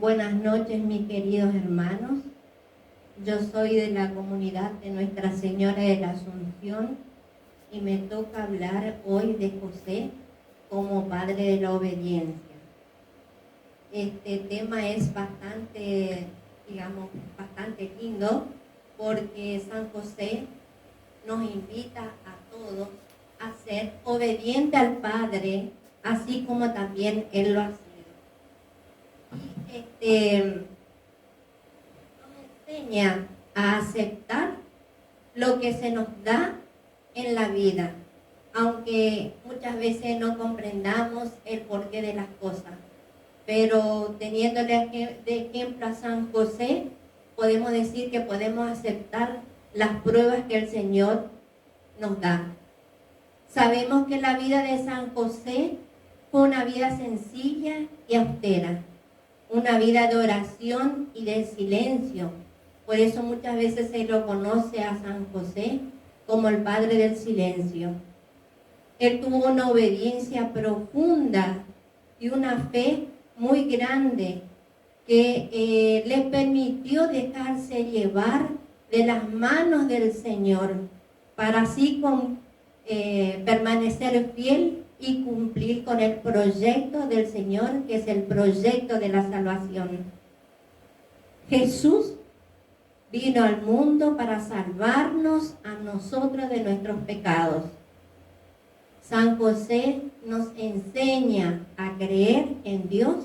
Buenas noches, mis queridos hermanos. Yo soy de la comunidad de Nuestra Señora de la Asunción y me toca hablar hoy de José como padre de la obediencia. Este tema es bastante lindo, porque San José nos invita a todos a ser obedientes al Padre, así como también Él lo ha sido. Nos enseña a aceptar lo que se nos da en la vida, aunque muchas veces no comprendamos el porqué de las cosas. Pero teniéndole de ejemplo a San José, podemos decir que podemos aceptar las pruebas que el Señor nos da. Sabemos que la vida de San José fue una vida sencilla y austera, una vida de oración y de silencio. Por eso muchas veces se lo conoce a San José como el padre del silencio. Él tuvo una obediencia profunda y una fe muy grande que le permitió dejarse llevar de las manos del Señor para así permanecer fiel y cumplir con el proyecto del Señor, que es el proyecto de la salvación. Jesús vino al mundo para salvarnos a nosotros de nuestros pecados. San José nos enseña a creer en Dios,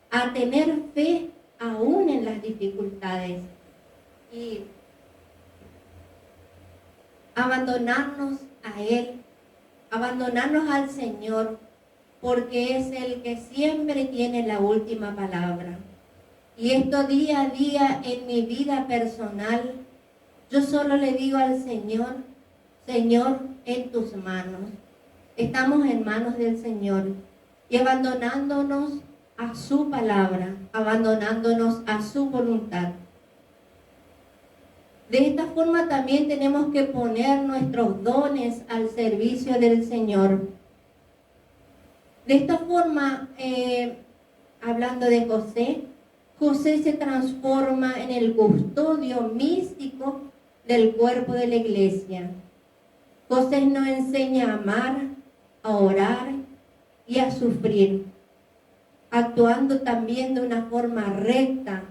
a tener fe aún en las dificultades y abandonarnos a Él, abandonarnos al Señor, porque es el que siempre tiene la última palabra. Y esto día a día en mi vida personal, yo solo le digo al Señor, Señor, en tus manos. Estamos en manos del Señor y abandonándonos a su palabra, abandonándonos a su voluntad. De esta forma también tenemos que poner nuestros dones al servicio del Señor. De esta forma, hablando de José, José se transforma en el custodio místico del cuerpo de la iglesia. José nos enseña a amar, a orar y a sufrir, actuando también de una forma recta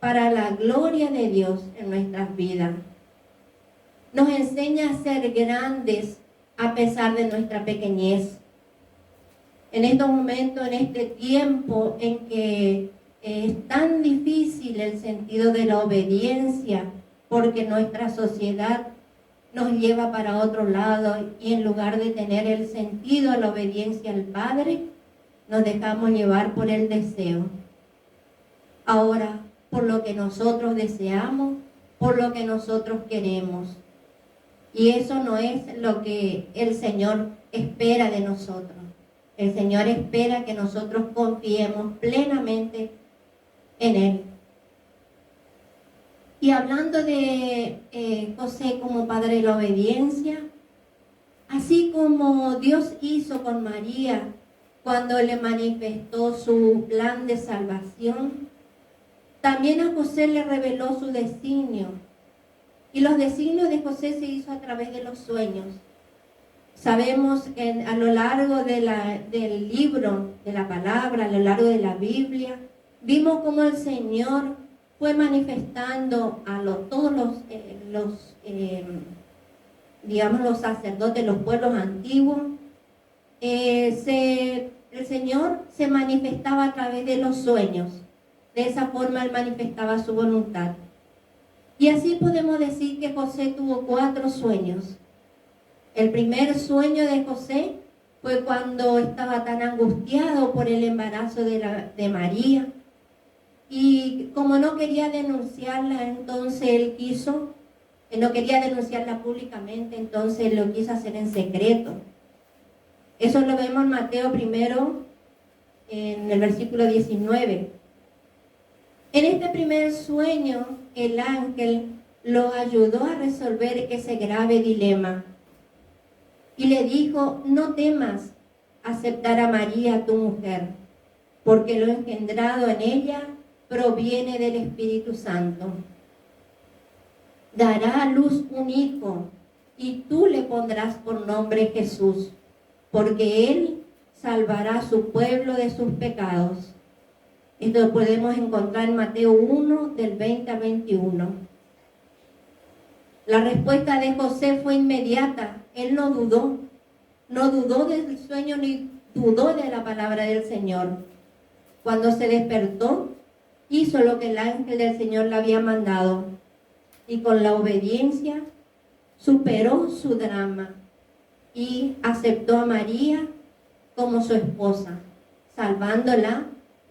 para la gloria de Dios en nuestras vidas. Nos enseña a ser grandes a pesar de nuestra pequeñez. En estos momentos, en este tiempo en que es tan difícil el sentido de la obediencia, porque nuestra sociedad nos lleva para otro lado y en lugar de tener el sentido de la obediencia al Padre, nos dejamos llevar por el deseo. Ahora, por lo que nosotros deseamos, por lo que nosotros queremos. Y eso no es lo que el Señor espera de nosotros. El Señor espera que nosotros confiemos plenamente en Él. Y hablando de José como padre de la obediencia, así como Dios hizo con María cuando le manifestó su plan de salvación, también a José le reveló su designio. Y los designios de José se hizo a través de los sueños. Sabemos que a lo largo del libro, de la palabra, a lo largo de la Biblia, vimos cómo el Señor fue manifestando a todos los sacerdotes, los pueblos antiguos. El Señor se manifestaba a través de los sueños. De esa forma Él manifestaba su voluntad. Y así podemos decir que José tuvo 4 sueños. El primer sueño de José fue cuando estaba tan angustiado por el embarazo de María. Y como no quería denunciarla, entonces él no quería denunciarla públicamente, entonces lo quiso hacer en secreto. Eso lo vemos en Mateo 1, en el versículo 19. En este primer sueño, el ángel lo ayudó a resolver ese grave dilema. Y le dijo, no temas aceptar a María, tu mujer, porque lo engendrado en ella proviene del Espíritu Santo. Dará a luz un hijo, y tú le pondrás por nombre Jesús, porque él salvará a su pueblo de sus pecados. Esto lo podemos encontrar en Mateo 1, del 20 al 21. La respuesta de José fue inmediata. Él no dudó del sueño ni dudó de la palabra del Señor. Cuando se despertó, hizo lo que el ángel del Señor le había mandado, y con la obediencia superó su drama y aceptó a María como su esposa, salvándola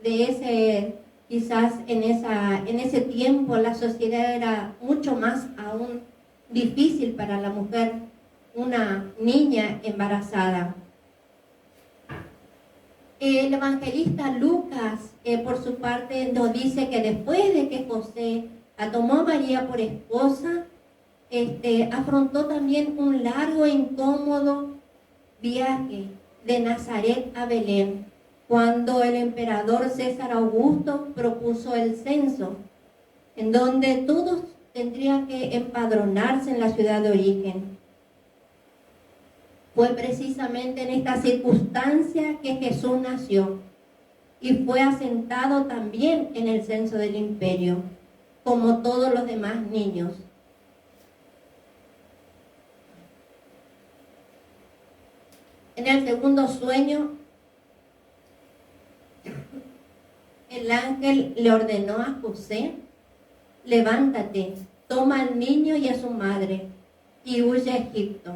de ese, quizás en ese tiempo la sociedad era mucho más aún difícil para la mujer, una niña embarazada. El evangelista Lucas, por su parte, nos dice que después de que José la tomó a María por esposa, afrontó también un largo e incómodo viaje de Nazaret a Belén, cuando el emperador César Augusto propuso el censo, en donde todos tendrían que empadronarse en la ciudad de origen. Fue precisamente en esta circunstancia que Jesús nació y fue asentado también en el censo del imperio, como todos los demás niños. En el segundo sueño, el ángel le ordenó a José: levántate, toma al niño y a su madre y huye a Egipto.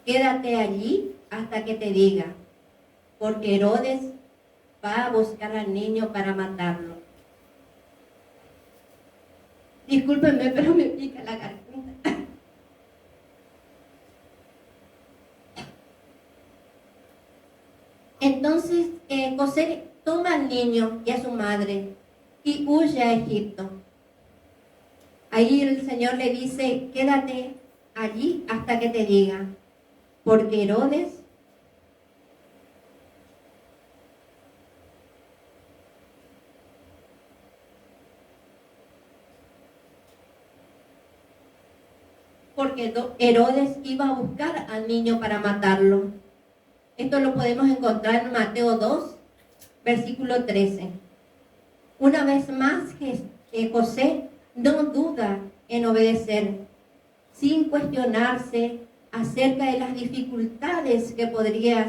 Quédate allí hasta que te diga, porque Herodes va a buscar al niño para matarlo. Discúlpenme, pero me pica la garganta. Entonces José toma al niño y a su madre y huye a Egipto. Ahí el Señor le dice: quédate allí hasta que te diga, porque Herodes iba a buscar al niño para matarlo. Esto lo podemos encontrar en Mateo 2, versículo 13. Una vez más, José no duda en obedecer, sin cuestionarse acerca de las dificultades que podía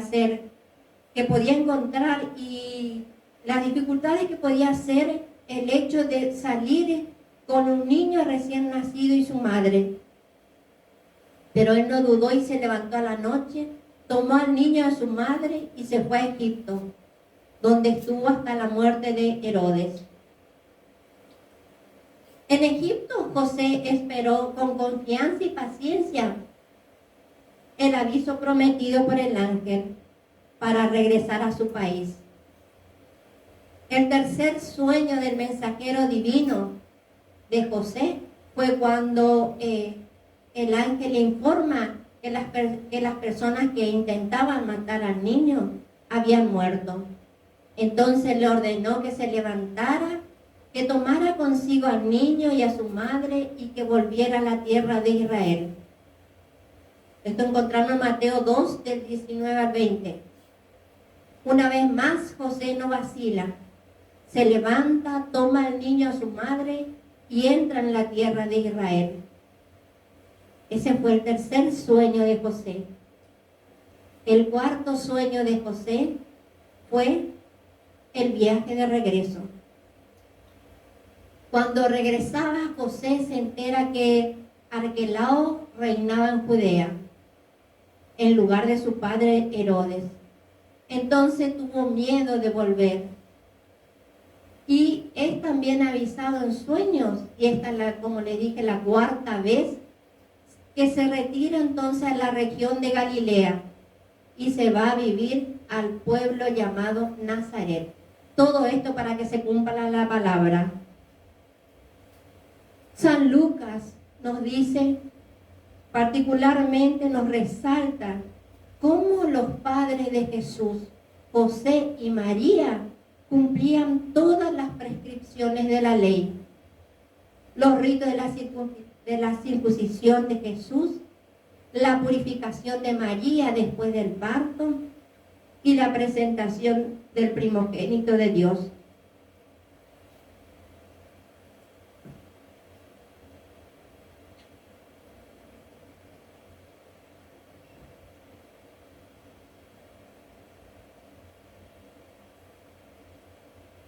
encontrar, y las dificultades que podía ser el hecho de salir con un niño recién nacido y su madre. Pero él no dudó y se levantó a la noche, tomó al niño y a su madre y se fue a Egipto, donde estuvo hasta la muerte de Herodes. En Egipto, José esperó con confianza y paciencia el aviso prometido por el ángel para regresar a su país. El tercer sueño del mensajero divino de José fue cuando el ángel le informa que las personas que intentaban matar al niño habían muerto. Entonces le ordenó que se levantara, que tomara consigo al niño y a su madre y que volviera a la tierra de Israel. Esto encontramos en Mateo 2, del 19 al 20. Una vez más, José no vacila. Se levanta, toma al niño a su madre y entra en la tierra de Israel. Ese fue el tercer sueño de José. El cuarto sueño de José fue el viaje de regreso. Cuando regresaba, José se entera que Arquelao reinaba en Judea, en lugar de su padre Herodes. Entonces tuvo miedo de volver. Y es también avisado en sueños, y esta es, como le dije, la cuarta vez, que se retira entonces a la región de Galilea y se va a vivir al pueblo llamado Nazaret. Todo esto para que se cumpla la palabra. San Lucas nos dice, particularmente nos resalta cómo los padres de Jesús, José y María, cumplían todas las prescripciones de la ley, los ritos de la circuncisión de Jesús, la purificación de María después del parto y la presentación del primogénito de Dios.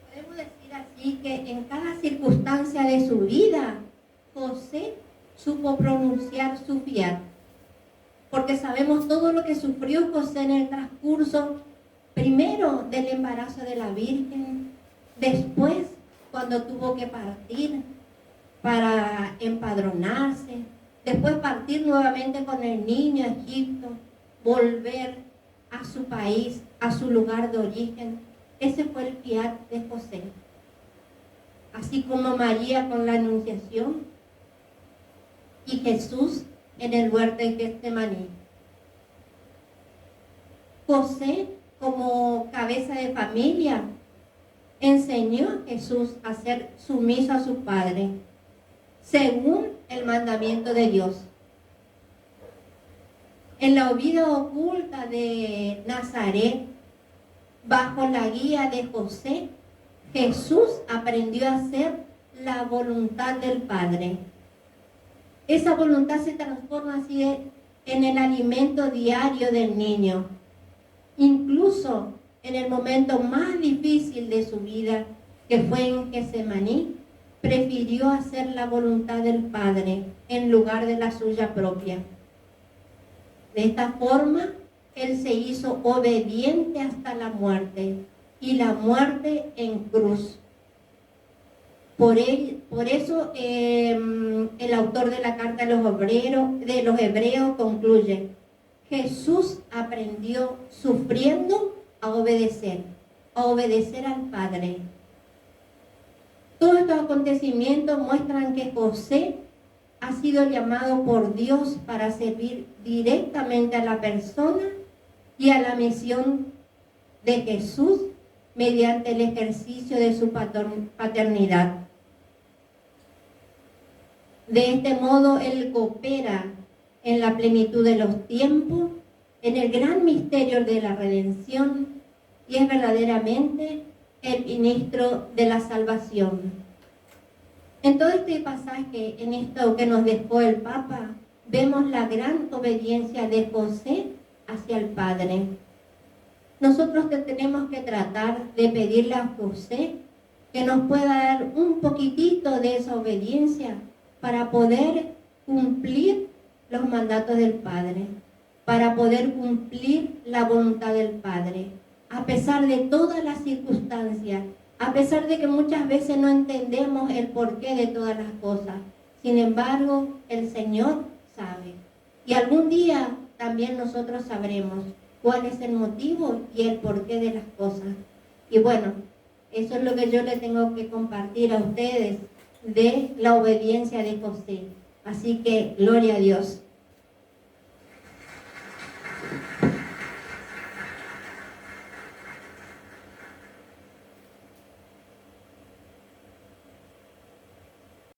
Podemos decir así que en cada circunstancia de su vida, José supo pronunciar su fiat, porque sabemos todo lo que sufrió José en el transcurso, primero del embarazo de la Virgen, después cuando tuvo que partir para empadronarse, después partir nuevamente con el niño a Egipto, volver a su país, a su lugar de origen. Ese fue el fiat de José. Así como María con la Anunciación y Jesús en el huerto de Getsemaní. José, como cabeza de familia, enseñó a Jesús a ser sumiso a su padre, según el mandamiento de Dios. En la vida oculta de Nazaret, bajo la guía de José, Jesús aprendió a hacer la voluntad del Padre. Esa voluntad se transforma así en el alimento diario del niño. Incluso en el momento más difícil de su vida, que fue en Getsemaní, prefirió hacer la voluntad del Padre en lugar de la suya propia. De esta forma, él se hizo obediente hasta la muerte, y la muerte en cruz. Por eso el autor de la carta de los Hebreos concluye: Jesús aprendió sufriendo a obedecer al Padre. Todos estos acontecimientos muestran que José ha sido llamado por Dios para servir directamente a la persona y a la misión de Jesús mediante el ejercicio de su paternidad. De este modo, Él coopera en la plenitud de los tiempos, en el gran misterio de la redención, y es verdaderamente el ministro de la salvación. En todo este pasaje, en esto que nos dejó el Papa, vemos la gran obediencia de José hacia el Padre. Nosotros tenemos que tratar de pedirle a José que nos pueda dar un poquitito de esa obediencia para poder cumplir los mandatos del Padre, para poder cumplir la voluntad del Padre, a pesar de todas las circunstancias, a pesar de que muchas veces no entendemos el porqué de todas las cosas. Sin embargo, el Señor sabe. Y algún día también nosotros sabremos cuál es el motivo y el porqué de las cosas. Y bueno, eso es lo que yo le tengo que compartir a ustedes de la obediencia de José. Así que, gloria a Dios.